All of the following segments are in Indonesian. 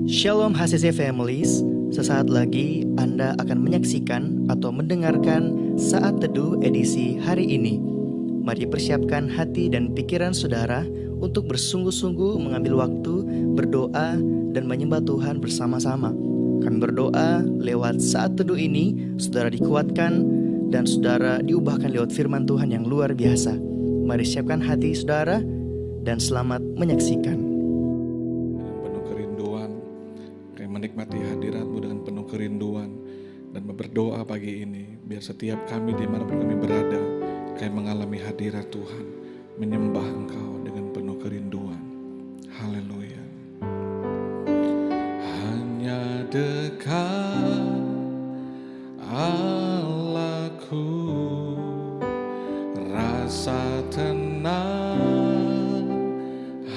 Shalom HCC Families, sesaat lagi Anda akan menyaksikan atau mendengarkan Saat Teduh edisi hari ini. Mari persiapkan hati dan pikiran saudara untuk bersungguh-sungguh mengambil waktu, berdoa, dan menyembah Tuhan bersama-sama. Kami berdoa lewat Saat Teduh ini, saudara dikuatkan dan saudara diubahkan lewat firman Tuhan yang luar biasa. Mari siapkan hati saudara dan selamat menyaksikan. Menikmati hadirat-Mu dengan penuh kerinduan dan berdoa pagi ini biar setiap kami dimanapun kami berada kami mengalami hadirat Tuhan, menyembah Engkau dengan penuh kerinduan. Haleluya. Hanya dekat Allahku, rasa tenang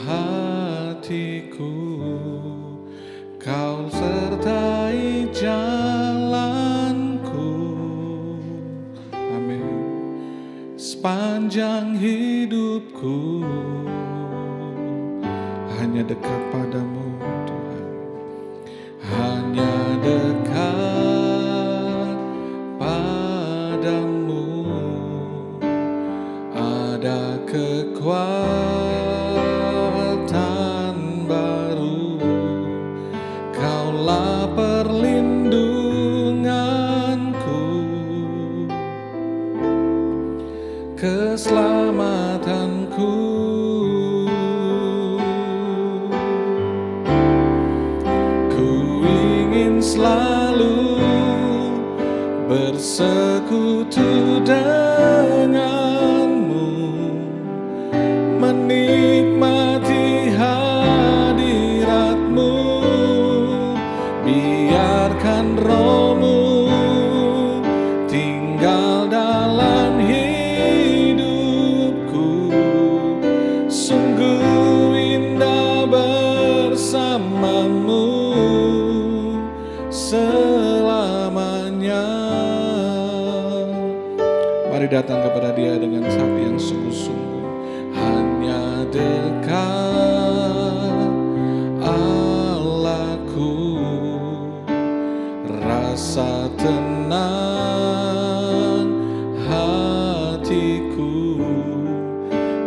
hatiku. Kau sertai jalanku, amin, sepanjang hidupku. Hanya dekat padamu Tuhan, hanya dekat padamu ada kekuatan baru. Kaulah perlindunganku, keselamatanku. Ku ingin selalu bersekutu denganmu, menikmati hadiratmu. Biarkan Roh-Mu tinggal dalam hidupku. Sungguh indah bersamamu selamanya. Mari datang kepada Dia dengan hati yang sungguh-sungguh. Hanya dekat Allahku, rasa tenang hatiku.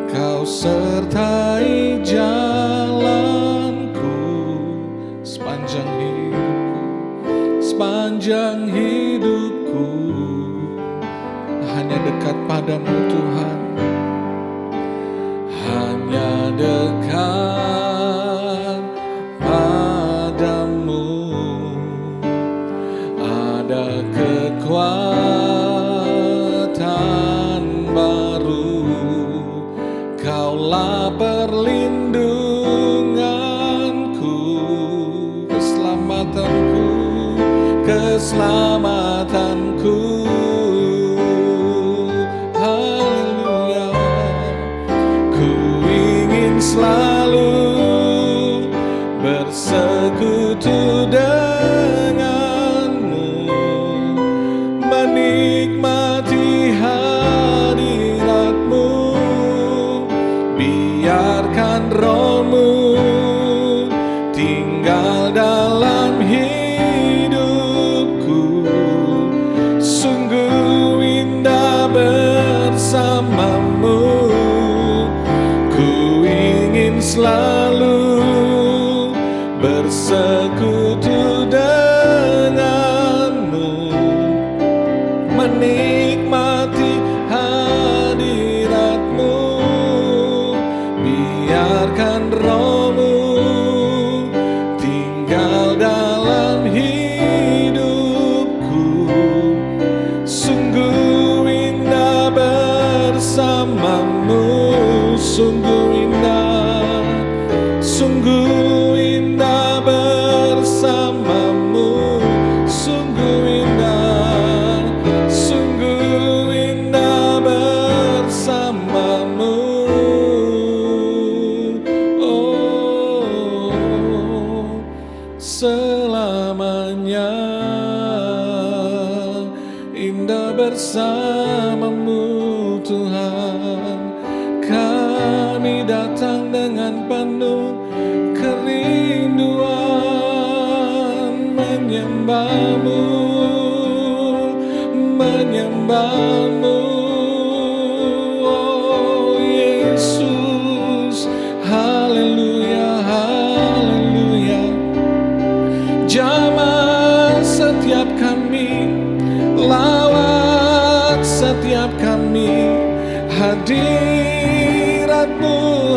Kau sertai jalanku sepanjang hidupku, sepanjang hidupku. Hanya dekat padamu Tuhan, hanya dekat padamu ada kekuatan baru. Kaulah perlindunganku, keselamatanku, keselamatanku. Haleluya. Ku ingin selalu bersekutu denganmu, menikmati hadiratmu. Biarkan Roh-Mu tinggal dalam hidupku. Sungguh indah bersamamu. Ku ingin selalu bersekutu denganmu, menikmati hadiratmu. Biarkan Roh-Mu tinggal dalam hidupku. Sungguh indah bersamamu, sungguh indah, sungguh indah bersamamu, sungguh indah, sungguh indah bersamamu. Oh, selamanya indah bersamamu Tuhan. Kami datang dengan penuh kerinduan. menyembahmu. Oh Yesus, haleluya, haleluya. Jamah setiap kami, lawat setiap kami, hadiratmu,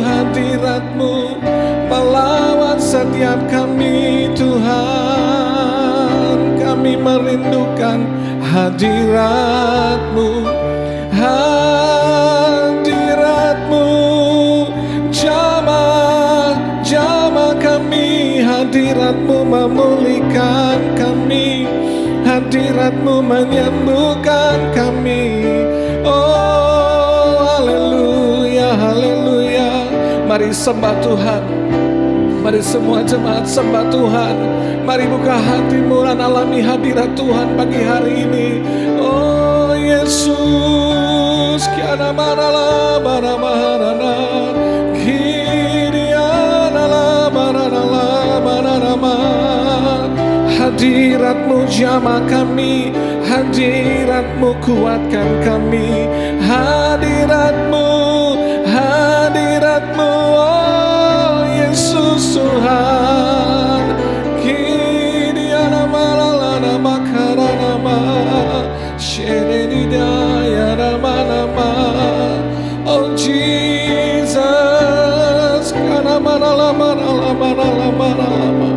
hadiratmu melawat setiap kami Tuhan. Kami merindukan hadiratmu, hadiratmu. Jamah, jamah kami, hadiratmu memulihkan kami, hadiratmu menyembuhkan kami. Oh haleluya, haleluya. Mari sembah Tuhan. Mari semua jemaat sembah Tuhan. Mari buka hatimu dan alami hadirat Tuhan pagi hari ini. Oh Yesus, kiana marala bara maharana, kiriana la barana barama. Hadiratmu jamah kami, hadiratmu kuatkan kami, hadiratmu, hadiratmu. Oh Yesus Tuhan, kiriana marala makarana ma, shenedaya nama. Oh Jesus, kana marala marala marala marala.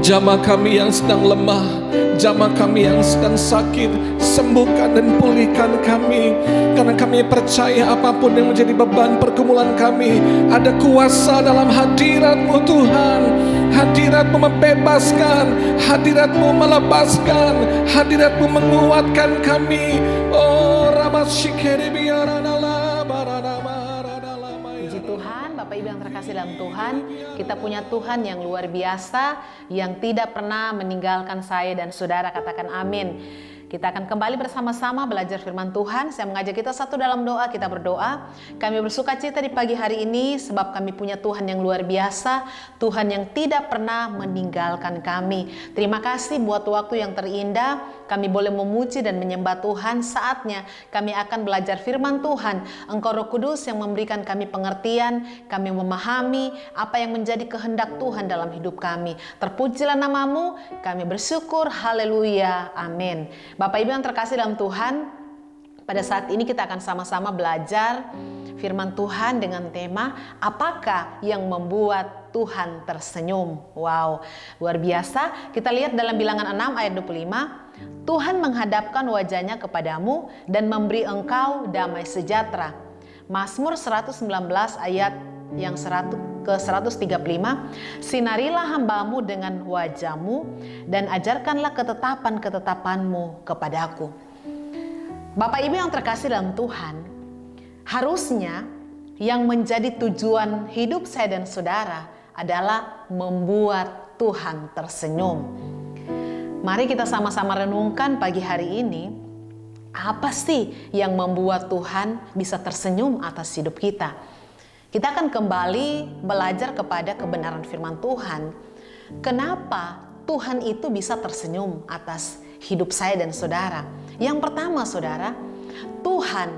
Jamah kami yang sedang lemah, jamah kami yang sedang sakit, sembuhkan dan pulihkan kami. Karena kami percaya apapun yang menjadi beban pergumulan kami, ada kuasa dalam hadirat-Mu Tuhan. Hadirat-Mu membebaskan, hadirat-Mu melepaskan, hadirat-Mu menguatkan kami. Oh Puji Tuhan, Bapak Ibu yang terkasih dalam Tuhan, kita punya Tuhan yang luar biasa, yang tidak pernah meninggalkan saya dan saudara. Katakan amin. Kita akan kembali bersama-sama belajar firman Tuhan. Saya mengajak kita satu dalam doa, kita berdoa. Kami bersuka cita di pagi hari ini sebab kami punya Tuhan yang luar biasa, Tuhan yang tidak pernah meninggalkan kami. Terima kasih buat waktu yang terindah, kami boleh memuji dan menyembah Tuhan. Saatnya kami akan belajar firman Tuhan. Engkau Roh Kudus yang memberikan kami pengertian, kami memahami apa yang menjadi kehendak Tuhan dalam hidup kami. Terpujilah nama-Mu, kami bersyukur, haleluya, amin. Bapak Ibu yang terkasih dalam Tuhan, pada saat ini kita akan sama-sama belajar firman Tuhan dengan tema apakah yang membuat Tuhan tersenyum. Wow, luar biasa. Kita lihat dalam Bilangan 6 ayat 25, Tuhan menghadapkan wajahnya kepadamu dan memberi engkau damai sejahtera. Mazmur 119 ayat yang ke-135, sinarilah hamba-Mu dengan wajah-Mu dan ajarkanlah ketetapan-ketetapan-Mu kepadaku. Bapak Ibu yang terkasih dalam Tuhan, harusnya yang menjadi tujuan hidup saya dan saudara adalah membuat Tuhan tersenyum. Mari kita sama-sama renungkan pagi hari ini, apa sih yang membuat Tuhan bisa tersenyum atas hidup kita? Kita akan kembali belajar kepada kebenaran firman Tuhan. Kenapa Tuhan itu bisa tersenyum atas hidup saya dan saudara? Yang pertama saudara, Tuhan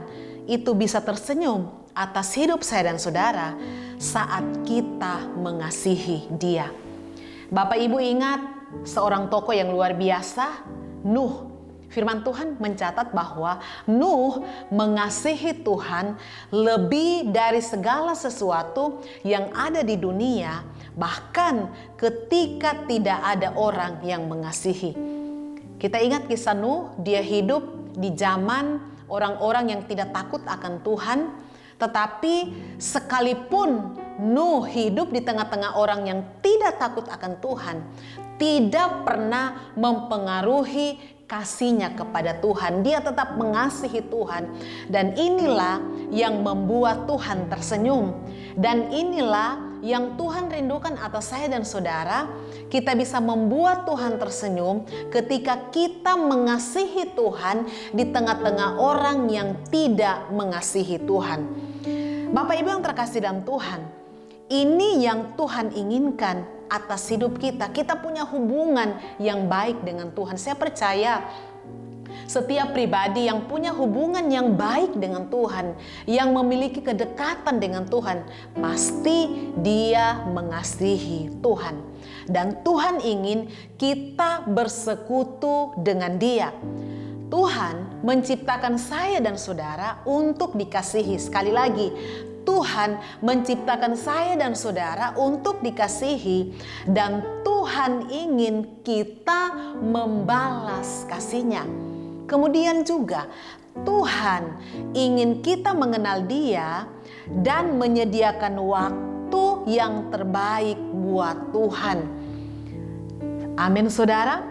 itu bisa tersenyum atas hidup saya dan saudara saat kita mengasihi Dia. Bapak Ibu ingat seorang tokoh yang luar biasa, Nuh. Firman Tuhan mencatat bahwa Nuh mengasihi Tuhan lebih dari segala sesuatu yang ada di dunia, bahkan ketika tidak ada orang yang mengasihi. Kita ingat kisah Nuh, dia hidup di zaman orang-orang yang tidak takut akan Tuhan, tetapi sekalipun Nuh hidup di tengah-tengah orang yang tidak takut akan Tuhan, tidak pernah mempengaruhi kasihnya kepada Tuhan. Dia tetap mengasihi Tuhan. Dan inilah yang membuat Tuhan tersenyum. Dan inilah yang Tuhan rindukan atas saya dan saudara. Kita bisa membuat Tuhan tersenyum ketika kita mengasihi Tuhan di tengah-tengah orang yang tidak mengasihi Tuhan. Bapak Ibu yang terkasih dalam Tuhan, ini yang Tuhan inginkan. atas hidup kita. Kita punya hubungan yang baik dengan Tuhan. Saya percaya setiap pribadi yang punya hubungan yang baik dengan Tuhan, yang memiliki kedekatan dengan Tuhan, pasti dia mengasihi Tuhan. Dan Tuhan ingin kita bersekutu dengan Dia. Tuhan menciptakan saya dan saudara untuk dikasihi. Sekali lagi, Tuhan menciptakan saya dan saudara untuk dikasihi, dan Tuhan ingin kita membalas kasih-Nya. Kemudian juga Tuhan ingin kita mengenal Dia dan menyediakan waktu yang terbaik buat Tuhan. Amin, saudara.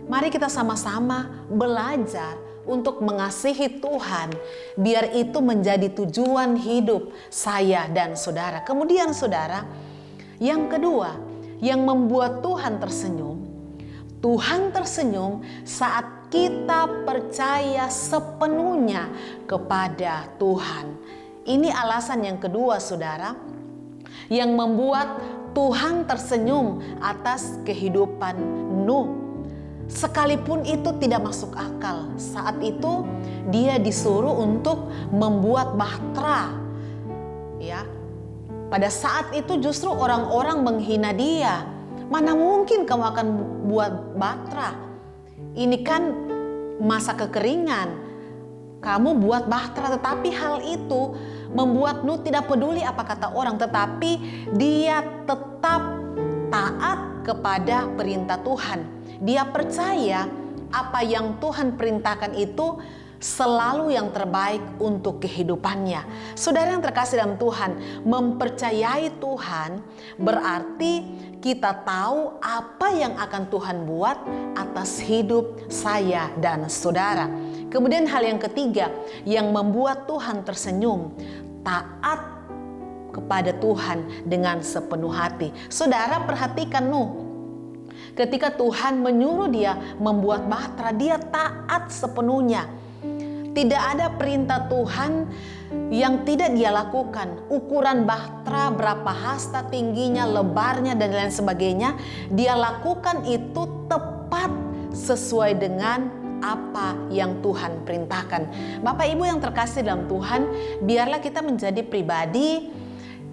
Mari kita sama-sama belajar untuk mengasihi Tuhan, biar itu menjadi tujuan hidup saya dan saudara. Kemudian saudara, yang kedua yang membuat Tuhan tersenyum, Tuhan tersenyum saat kita percaya sepenuhnya kepada Tuhan. Ini alasan yang kedua saudara, yang membuat Tuhan tersenyum atas kehidupan Nuh. Sekalipun itu tidak masuk akal, saat itu dia disuruh untuk membuat bahtera. Ya, pada saat itu justru orang-orang menghina dia. Mana mungkin kamu akan buat bahtera? Ini kan masa kekeringan. Kamu buat bahtera, tetapi hal itu membuat Nuh tidak peduli apa kata orang, tetapi dia tetap taat kepada perintah Tuhan. Dia percaya apa yang Tuhan perintahkan itu selalu yang terbaik untuk kehidupannya. Saudara yang terkasih dalam Tuhan, mempercayai Tuhan berarti kita tahu apa yang akan Tuhan buat atas hidup saya dan saudara. Kemudian hal yang ketiga yang membuat Tuhan tersenyum, taat kepada Tuhan dengan sepenuh hati. Saudara perhatikan Nuh. Ketika Tuhan menyuruh dia membuat bahtera, dia taat sepenuhnya. Tidak ada perintah Tuhan yang tidak dia lakukan. Ukuran bahtera, berapa hasta tingginya, lebarnya, dan lain sebagainya, dia lakukan itu tepat sesuai dengan apa yang Tuhan perintahkan. Bapak Ibu yang terkasih dalam Tuhan, biarlah kita menjadi pribadi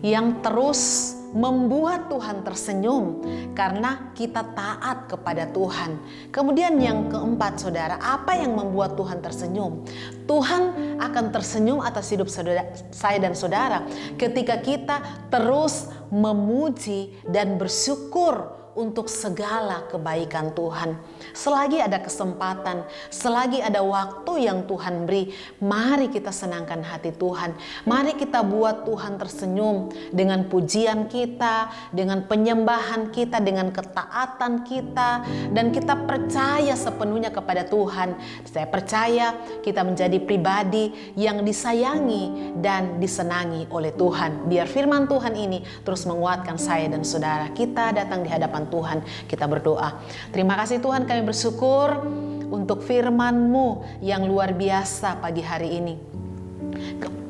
yang terus membuat Tuhan tersenyum karena kita taat kepada Tuhan. Kemudian yang keempat saudara, apa yang membuat Tuhan tersenyum? Tuhan akan tersenyum atas hidup saya dan saudara ketika kita terus memuji dan bersyukur untuk segala kebaikan Tuhan. Selagi ada kesempatan, selagi ada waktu yang Tuhan beri, mari kita senangkan hati Tuhan. Mari kita buat Tuhan tersenyum dengan pujian kita, dengan penyembahan kita, dengan ketaatan kita, dan kita percaya sepenuhnya kepada Tuhan. Saya percaya kita menjadi pribadi yang disayangi dan disenangi oleh Tuhan. Biar firman Tuhan ini terus menguatkan saya dan saudara. Kita datang di hadapan Tuhan, kita berdoa. Terima kasih Tuhan, kami bersyukur untuk firman-Mu yang luar biasa pagi hari ini.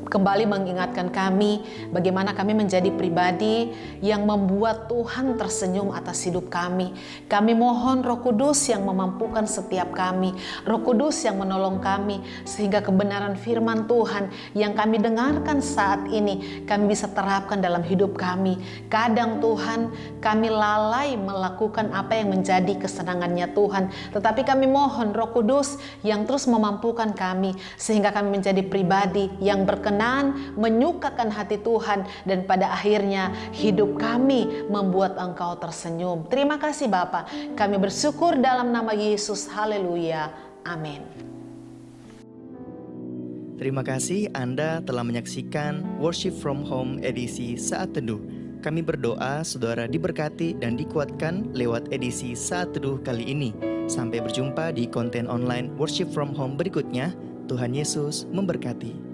Kembali mengingatkan kami bagaimana kami menjadi pribadi yang membuat Tuhan tersenyum atas hidup kami. Kami mohon Roh Kudus yang memampukan setiap kami, Roh Kudus yang menolong kami, sehingga kebenaran firman Tuhan yang kami dengarkan saat ini kami bisa terapkan dalam hidup kami. Kadang Tuhan, kami lalai melakukan apa yang menjadi kesenangannya Tuhan, tetapi kami mohon Roh Kudus yang terus memampukan kami sehingga kami menjadi pribadi yang berkenan, menyukakan hati Tuhan, dan pada akhirnya hidup kami membuat Engkau tersenyum. Terima kasih Bapa, kami bersyukur dalam nama Yesus. Haleluya, amin. Terima kasih Anda telah menyaksikan Worship from Home edisi Saat Teduh. Kami berdoa saudara diberkati dan dikuatkan lewat edisi Saat Teduh kali ini. Sampai berjumpa di konten online Worship from Home berikutnya. Tuhan Yesus memberkati.